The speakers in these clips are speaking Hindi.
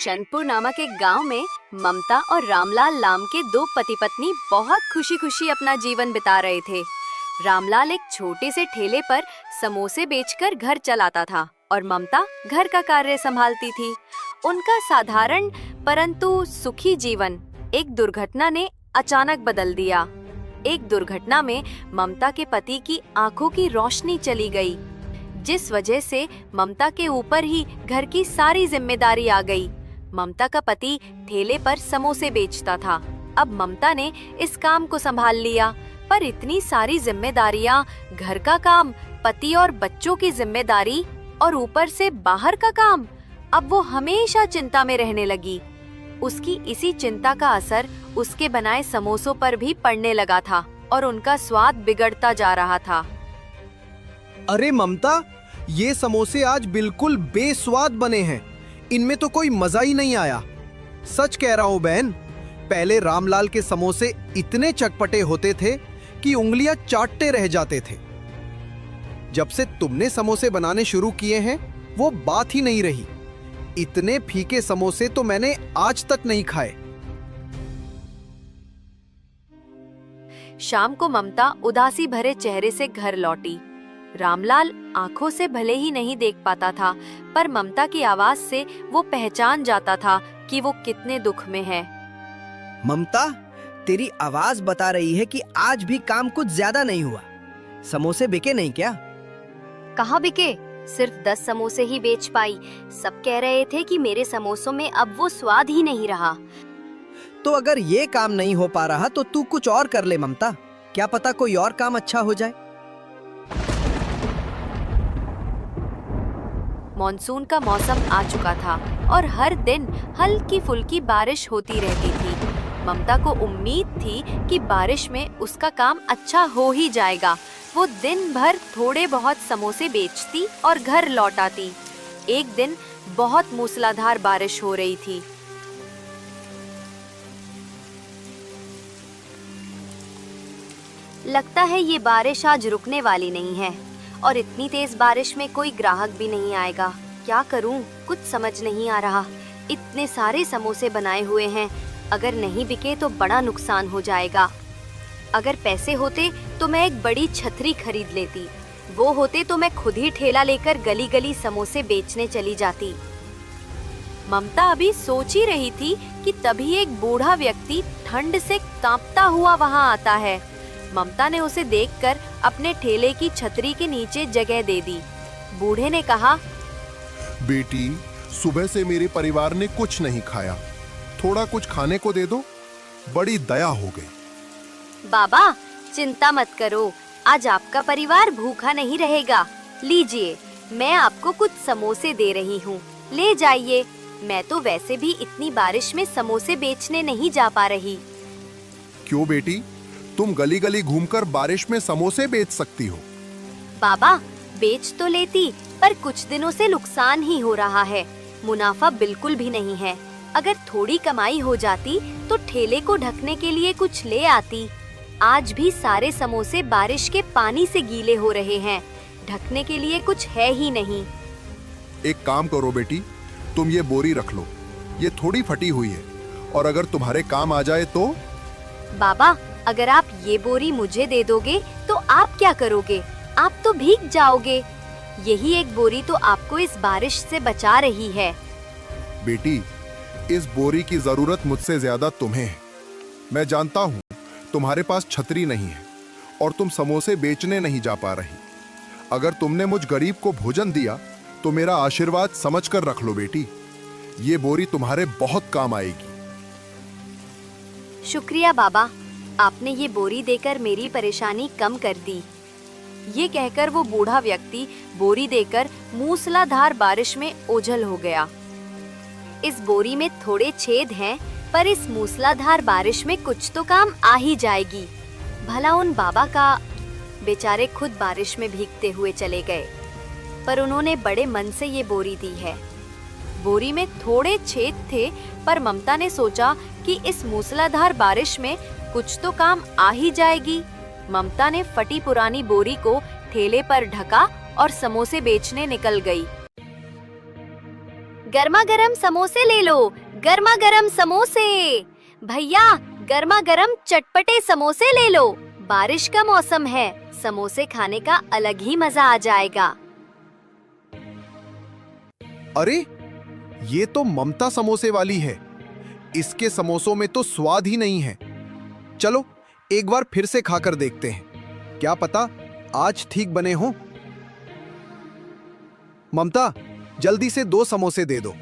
चंदपुर नामक एक गांव में ममता और रामलाल नाम के दो पति पत्नी बहुत खुशी खुशी अपना जीवन बिता रहे थे। रामलाल एक छोटे से ठेले पर समोसे बेचकर घर चलाता था और ममता घर का कार्य संभालती थी। उनका साधारण परंतु सुखी जीवन एक दुर्घटना ने अचानक बदल दिया। एक दुर्घटना में ममता के पति की आंखों की रोशनी चली गई, जिस वजह से ममता के ऊपर ही घर की सारी जिम्मेदारी आ गई। ममता का पति ठेले पर समोसे बेचता था। अब ममता ने इस काम को संभाल लिया, पर इतनी सारी जिम्मेदारियां, घर का काम, पति और बच्चों की जिम्मेदारी और ऊपर से बाहर का काम, अब वो हमेशा चिंता में रहने लगी। उसकी इसी चिंता का असर उसके बनाए समोसों पर भी पड़ने लगा था और उनका स्वाद बिगड़ता जा रहा था। अरे ममता, ये समोसे आज बिल्कुल बेस्वाद बने हैं। इनमें तो कोई मजा ही नहीं आया। सच कह रहा हूँ बहन, पहले रामलाल के समोसे इतने चटपटे होते थे कि उंगलियां चाटते रह जाते थे। जब से तुमने समोसे बनाने शुरू किए हैं, वो बात ही नहीं रही। इतने फीके समोसे तो मैंने आज तक नहीं खाए। शाम को ममता उदासी भरे चेहरे से घर लौटी। रामलाल आंखों से भले ही नहीं देख पाता था, पर ममता की आवाज से वो पहचान जाता था कि वो कितने दुख में है। ममता, तेरी आवाज बता रही है कि आज भी काम कुछ ज्यादा नहीं हुआ। समोसे बिके नहीं क्या? कहाँ बिके? सिर्फ 10 समोसे ही बेच पाई। सब कह रहे थे कि मेरे समोसों में अब वो स्वाद ही नहीं रहा। तो अगर ये काम नहीं हो पा रहा तो तू कुछ और कर ले ममता। क्या पता कोई और काम अच्छा हो जाए। मॉनसून का मौसम आ चुका था और हर दिन हल्की फुल्की बारिश होती रहती थी। ममता को उम्मीद थी कि बारिश में उसका काम अच्छा हो ही जाएगा। वो दिन भर थोड़े बहुत समोसे बेचती और घर लौट आती। एक दिन बहुत मूसलाधार बारिश हो रही थी। लगता है ये बारिश आज रुकने वाली नहीं है और इतनी तेज बारिश में कोई ग्राहक भी नहीं आएगा। क्या करूं? कुछ समझ नहीं आ रहा। इतने सारे समोसे बनाए हुए हैं, अगर नहीं बिके तो बड़ा नुकसान हो जाएगा। अगर पैसे होते तो मैं एक बड़ी छतरी खरीद लेती। वो होते तो मैं खुद ही ठेला लेकर गली गली समोसे बेचने चली जाती। ममता अभी सोच ही रही थी कि तभी एक बूढ़ा व्यक्ति ठंड से कांपता हुआ वहां आता है। ममता ने उसे देखकर अपने ठेले की छतरी के नीचे जगह दे दी। बूढ़े ने कहा, बेटी, सुबह से मेरे परिवार ने कुछ नहीं खाया, थोड़ा कुछ खाने को दे दो, बड़ी दया हो गई। बाबा, चिंता मत करो, आज आपका परिवार भूखा नहीं रहेगा। लीजिए, मैं आपको कुछ समोसे दे रही हूँ, ले जाइए। मैं तो वैसे भी इतनी बारिश में समोसे बेचने नहीं जा पा रही। क्यों बेटी, तुम गली गली घूमकर बारिश में समोसे बेच सकती हो। बाबा, बेच तो लेती, पर कुछ दिनों से नुकसान ही हो रहा है। मुनाफा बिल्कुल भी नहीं है। अगर थोड़ी कमाई हो जाती तो ठेले को ढकने के लिए कुछ ले आती। आज भी सारे समोसे बारिश के पानी से गीले हो रहे हैं। ढकने के लिए कुछ है ही नहीं। एक काम करो बेटी, तुम ये बोरी रख लो, ये थोड़ी फटी हुई है और अगर तुम्हारे काम आ जाए तो। बाबा, अगर आप ये बोरी मुझे दे दोगे तो आप क्या करोगे? आप तो भीग जाओगे। यही एक बोरी तो आपको इस बारिश से बचा रही है। बेटी, इस बोरी की जरूरत मुझसे ज्यादा तुम्हें है। मैं जानता हूँ तुम्हारे पास छतरी नहीं है और तुम समोसे बेचने नहीं जा पा रही। अगर तुमने मुझ गरीब को भोजन दिया तो मेरा आशीर्वाद समझकर रख लो बेटी। ये बोरी तुम्हारे बहुत काम आएगी। शुक्रिया बाबा, आपने ये बोरी देकर मेरी परेशानी कम कर दी। ये कहकर वो बूढ़ा व्यक्ति बोरी देकर मूसलाधार बारिश में ओझल हो गया। इस बोरी में थोड़े छेद हैं, पर इस मूसलाधार बारिश में कुछ तो काम आ ही जाएगी। भला उन बाबा का। बेचारे खुद बारिश में भीगते हुए चले गए, पर उन्होंने बड़े मन से ये बोरी दी है। बोरी में थोड़े छेद थे, पर ममता ने सोचा कि इस मूसलाधार बारिश में कुछ तो काम आ ही जाएगी। ममता ने फटी पुरानी बोरी को ठेले पर ढका और समोसे बेचने निकल गई। गर्मा गर्म समोसे ले लो, गर्मा गर्म समोसे। भैया, गर्मा गर्म चटपटे समोसे ले लो। बारिश का मौसम है, समोसे खाने का अलग ही मजा आ जाएगा। अरे, ये तो ममता समोसे वाली है। इसके समोसों में तो स्वाद ही नहीं है। चलो एक बार फिर से खाकर देखते हैं, क्या पता आज ठीक बने हों। ममता, जल्दी से 2 समोसे दे दो।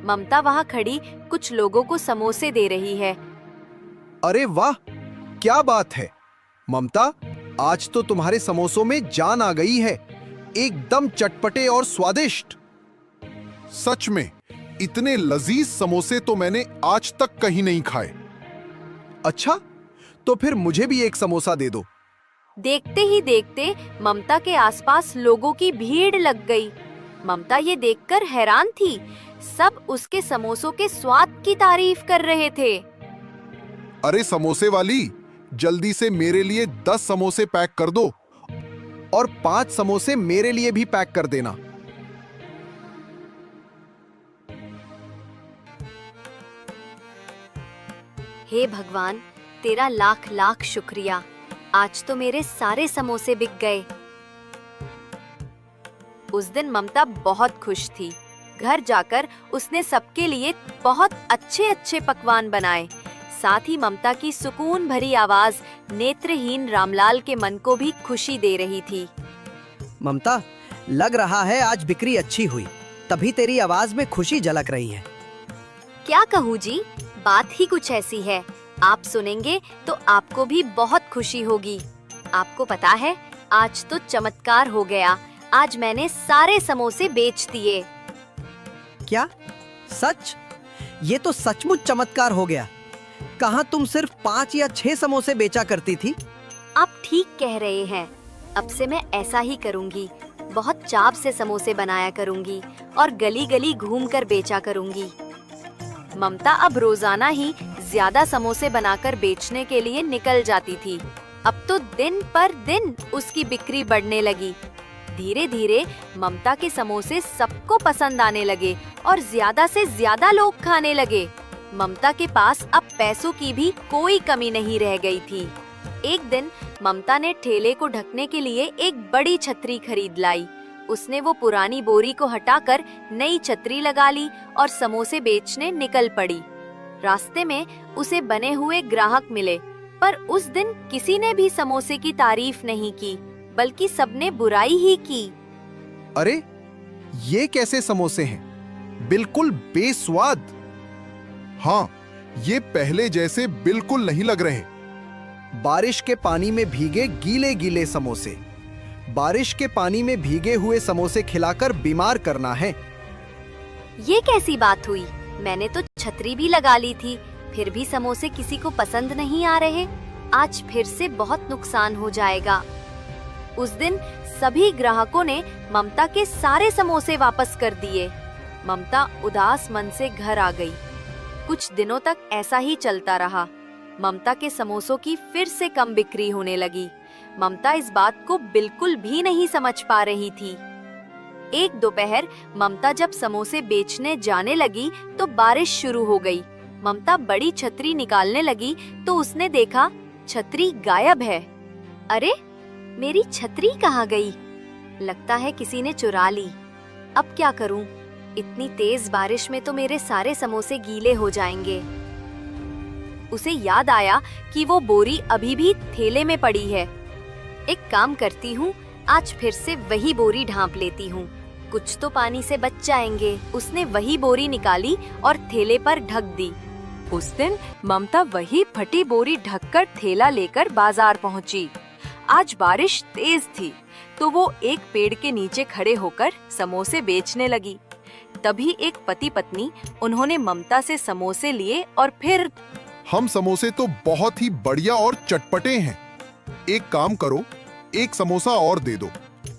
ममता वहाँ खड़ी कुछ लोगों को समोसे दे रही है। अरे वाह, क्या बात है ममता, आज तो तुम्हारे समोसों में जान आ गई है। एकदम चटपटे और स्वादिष्ट। सच में इतने लजीज समोसे तो मैंने आज तक कहीं नहीं खाए। अच्छा, तो फिर मुझे भी एक समोसा दे दो। देखते ही देखते ममता के आसपास लोगों की भीड़ लग गई। ममता ये देखकर हैरान थी। सब उसके समोसों के स्वाद की तारीफ कर रहे थे। अरे समोसे वाली, जल्दी से मेरे लिए 10 समोसे पैक कर दो। और 5 समोसे मेरे लिए भी पैक कर देना। हे भगवान, तेरा लाख लाख शुक्रिया। आज तो मेरे सारे समोसे बिक गए। उस दिन ममता बहुत खुश थी। घर जाकर उसने सबके लिए बहुत अच्छे अच्छे पकवान बनाए। साथ ही ममता की सुकून भरी आवाज नेत्रहीन रामलाल के मन को भी खुशी दे रही थी। ममता, लग रहा है आज बिक्री अच्छी हुई, तभी तेरी आवाज में खुशी झलक रही है। क्या कहूँ जी, बात ही कुछ ऐसी है। आप सुनेंगे तो आपको भी बहुत खुशी होगी। आपको पता है, आज तो चमत्कार हो गया। आज मैंने सारे समोसे बेच दिए। क्या सच? ये तो सचमुच चमत्कार हो गया। कहाँ तुम सिर्फ 5 या 6 समोसे बेचा करती थी? आप ठीक कह रहे हैं। अब से मैं ऐसा ही करूंगी। बहुत चाव से समोसे बनाया करूंगी और गली गली घूमकर बेचा करूंगी। ममता अब रोजाना ही ज्यादा समोसे बनाकर बेचने के लिए निकल जाती थी। अब तो दिन पर दिन उसकी बिक्री बढ़ने लगी। धीरे धीरे ममता के समोसे सबको पसंद आने लगे और ज्यादा से ज्यादा लोग खाने लगे। ममता के पास अब पैसों की भी कोई कमी नहीं रह गई थी। एक दिन ममता ने ठेले को ढकने के लिए एक बड़ी छतरी खरीद लाई। उसने वो पुरानी बोरी को हटाकर नई छतरी लगा ली और समोसे बेचने निकल पड़ी। रास्ते में उसे बने हुए ग्राहक मिले, पर उस दिन किसी ने भी समोसे की तारीफ नहीं की, बल्कि सबने बुराई ही की। अरे, ये कैसे समोसे हैं? बिल्कुल बेस्वाद। हाँ, ये पहले जैसे बिल्कुल नहीं लग रहे। बारिश के पानी में भीगे गीले गीले समोसे। बारिश के पानी में भीगे हुए समोसे खिलाकर बीमार करना है। ये कैसी बात हुई? मैंने तो छतरी भी लगा ली थी, फिर भी समोसे किसी को पसंद नहीं आ रहे। आज फिर से बहुत नुकसान हो जाएगा। उस दिन सभी ग्राहकों ने ममता के सारे समोसे वापस कर दिए। ममता उदास मन से घर आ गई। कुछ दिनों तक ऐसा ही चलता रहा। ममता के समोसों की फिर से कम बिक्री होने लगी। ममता इस बात को बिल्कुल भी नहीं समझ पा रही थी। एक दोपहर ममता जब समोसे बेचने जाने लगी तो बारिश शुरू हो गई। ममता बड़ी छतरी निकालने लगी तो उसने देखा छतरी गायब है। अरे, मेरी छतरी कहाँ गई? लगता है किसी ने चुरा ली। अब क्या करूं? इतनी तेज बारिश में तो मेरे सारे समोसे गीले हो जाएंगे। उसे याद आया कि वो बोरी अभी भी थैले में पड़ी है। एक काम करती हूँ, आज फिर से वही बोरी ढांप लेती हूँ, कुछ तो पानी से बच जाएंगे। उसने वही बोरी निकाली और थैले पर ढक दी। उस दिन ममता वही फटी बोरी ढककर थैला लेकर बाजार पहुँची। आज बारिश तेज थी तो वो एक पेड़ के नीचे खड़े होकर समोसे बेचने लगी। तभी एक पति पत्नी, उन्होंने ममता से समोसे लिए और फिर, हम समोसे तो बहुत ही बढ़िया और चटपटे हैं। एक काम करो, एक समोसा और दे दो।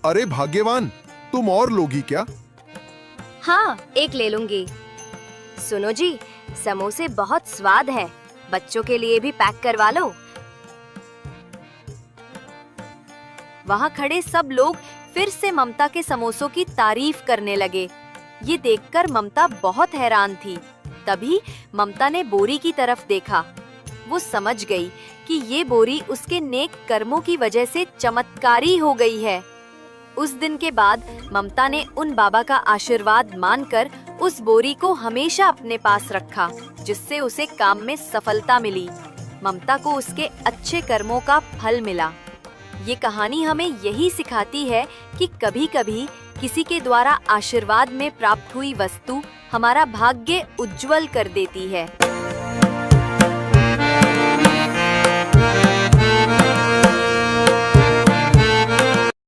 अरे भाग्यवान, तुम और लोगी क्या? हाँ, एक ले लूंगी। सुनो जी, समोसे बहुत स्वाद है, बच्चों के लिए भी पैक करवा लो। वहाँ खड़े सब लोग फिर से ममता के समोसों की तारीफ करने लगे। ये देखकर ममता बहुत हैरान थी। तभी ममता ने बोरी की तरफ देखा। वो समझ गई कि ये बोरी उसके नेक कर्मों की वजह से चमत्कारी हो गई है। उस दिन के बाद ममता ने उन बाबा का आशीर्वाद मानकर उस बोरी को हमेशा अपने पास रखा, जिससे उसे काम में सफलता मिली। ममता को उसके अच्छे कर्मों का फल मिला। ये कहानी हमें यही सिखाती है कि कभी-कभी किसी के द्वारा आशीर्वाद में प्राप्त हुई वस्तु हमारा भाग्य उज्जवल कर देती है।